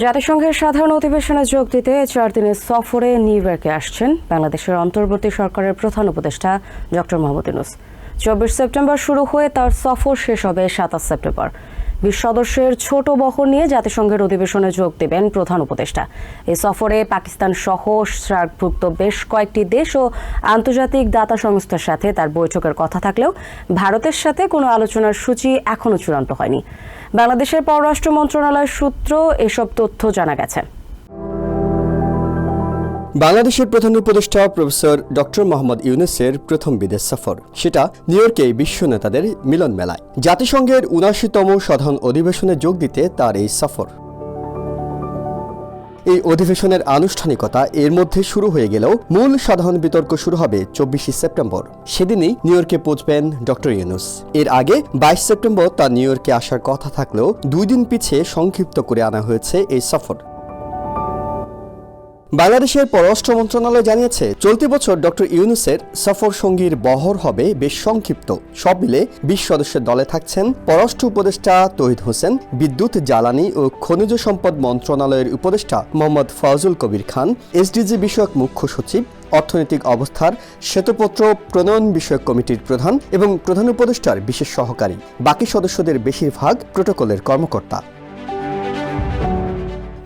জাতিসংঘের সাধারণ অধিবেশনে যোগ দিতে 4 দিনের সফরে নিউ ইয়র্কে আসছেন বাংলাদেশের অন্তর্বর্তী সরকারের প্রধান উপদেষ্টা ডক্টর মোহাম্মদ ইউনূস। 24 সেপ্টেম্বর শুরু হয়ে তার সফর শেষ হবে 27 সেপ্টেম্বর। 20 সদস্যের ছোট বহর নিয়ে জাতিসংঘের অধিবেশনে যোগ দেবেন প্রধান উপদেষ্টা। এই সফরে পাকিস্তান সহ সার্কভুক্ত বেশ কয়েকটি দেশ ও আন্তর্জাতিক দাতা সংস্থার সাথে তার বৈঠকের কথা থাকলেও ভারতের সাথে কোনো আলোচনার সূচি এখনো চূড়ান্ত হয়নি। বাংলাদেশের পররাষ্ট্র মন্ত্রণালয়ের সূত্র এসব তথ্য জানা গেছে। বাংলাদেশের প্রধান উপদেষ্টা প্রফেসর ডক্টর মোহাম্মদ ইউনূসের প্রথম বিদেশ সফর, সেটা নিউ ইয়র্কে বিশ্ব নেতাদের মিলন মেলায়। জাতিসংঘের ৭৯তম সাধারণ অধিবেশনে যোগ দিতে তার এই সফর। এই অধিবেশনের আনুষ্ঠানিকতা এর মধ্যে শুরু হয়ে গেলেও মূল সাধারণ বিতর্ক শুরু হবে 24 সেপ্টেম্বর। সেদিনই নিউ ইয়র্কে পৌঁছবেন ডক্টর ইউনূস। এর আগে 22 সেপ্টেম্বর তার নিউ ইয়র্কে আসার কথা থাকলেও 2 দিন পিছিয়ে সংক্ষিপ্ত করে আনা হয়েছে এই সফর। বাংলাদেশের পররাষ্ট্র মন্ত্রণালয় জানিয়েছে, চলতি বছর ডক্টর ইউনূসের সফর সঙ্গীর বহর হবে বেশ সংক্ষিপ্ত। সব মিলে 20 সদস্যের দলে থাকছেন পররাষ্ট্র উপদেষ্টা তৌহিদ হোসেন, বিদ্যুৎ, জ্বালানি ও খনিজ সম্পদ মন্ত্রণালয়ের উপদেষ্টা মোহাম্মদ ফজল কবির খান, এসডিজি বিষয়ক মুখ্য সচিব, অর্থনৈতিক অবস্থার শ্বেতপত্র প্রণয়ন বিষয়ক কমিটির প্রধান এবং প্রধান উপদেষ্টার বিশেষ সহকারী। বাকি সদস্যদের বেশিরভাগ প্রোটোকলের কর্মকর্তা।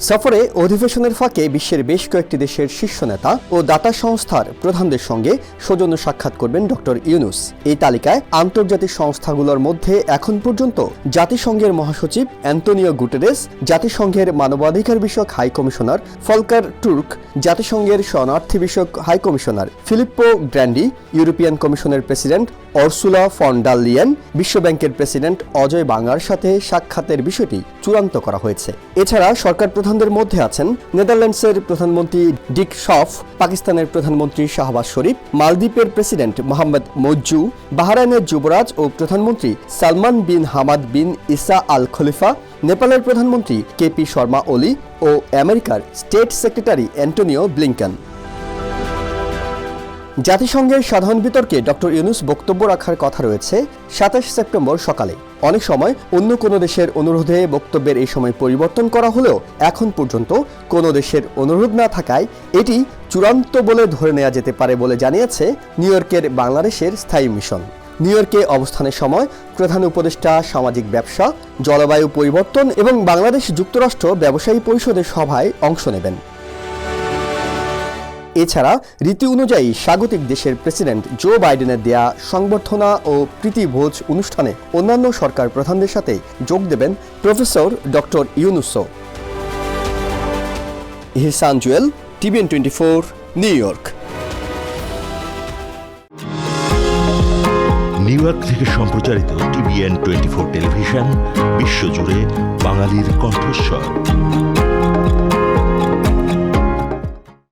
সফরে অধিবেশনের ফাঁকে বিশ্বের বেশ কয়েকটি দেশের শীর্ষ নেতা ও দাতা সংস্থার প্রধানদের সঙ্গে সৌজন্য সাক্ষাৎ করবেন ডক্টর ইউনূস। এই তালিকায় আন্তর্জাতিক সংস্থাগুলোর মধ্যে এখন পর্যন্ত জাতিসংঘের মহাসচিব অ্যান্তোনিও গুটেরেস, জাতিসংঘের মানবাধিকার বিষয়ক হাই কমিশনার ফলকার টুর্ক, জাতিসংঘের শরণার্থী বিষয়ক high commissioner Filippo Grandi, European কমিশনের president Ursula von der Leyen, বিশ্বব্যাংকের প্রেসিডেন্ট অজয় বাঙ্গার সাথে সাক্ষাতের বিষয়টি চূড়ান্ত করা হয়েছে। এছাড়া সরকার প্রধানদের মধ্যে আছেন নেদারল্যান্ডসের প্রধানমন্ত্রী ডিক শফ, পাকিস্তানের প্রধানমন্ত্রী শাহবাজ শরীফ, মালদ্বীপের প্রেসিডেন্ট মোহাম্মদ মজ্জু, বাহরাইনের যুবরাজ ও প্রধানমন্ত্রী সালমান বিন হামাদ বিন ইসা আল খলিফা, নেপালের প্রধানমন্ত্রী কেপি শর্মা ওলি ও আমেরিকার স্টেট সেক্রেটারি অ্যান্টনিও ব্লিংকন। জাতিসংঘের সাধারণ বিতর্কে ডক্টর ইউনূস বক্তব্য রাখার কথা রয়েছে 27 সেপ্টেম্বর সকালে। অনেক সময় অন্য কোনো দেশের অনুরোধে বক্তব্যের এই সময় পরিবর্তন করা হলেও এখন পর্যন্ত কোনো দেশের অনুরোধ না থাকায় এটি চূড়ান্ত বলে ধরে নেওয়া যেতে পারে বলে জানিয়েছে নিউ ইয়র্কের বাংলাদেশের স্থায়ী মিশন। নিউ ইয়র্কে অবস্থানের সময় প্রধান উপদেষ্টা সামাজিক ব্যবসা, জলবায়ু পরিবর্তন এবং বাংলাদেশ যুক্তরাষ্ট্র ব্যবসায়ী পরিষদের সভায় অংশ নেবেন। এছাড়া রীতি অনুযায়ী স্বাগতিক দেশের প্রেসিডেন্ট জো বাইডেনের দেয়া সংবর্ধনা ও প্রীতিভোজ অনুষ্ঠানে অন্যান্য সরকার প্রধানদের সাথে যোগ দেবেন প্রফেসর ডক্টর ইউনূসও। Ehsan Jewel, TVN 24, New York. New York থেকে সম্প্রচারিত TVN 24 টেলিভিশন বিশ্বজুড়ে বাঙালির কণ্ঠস্বর।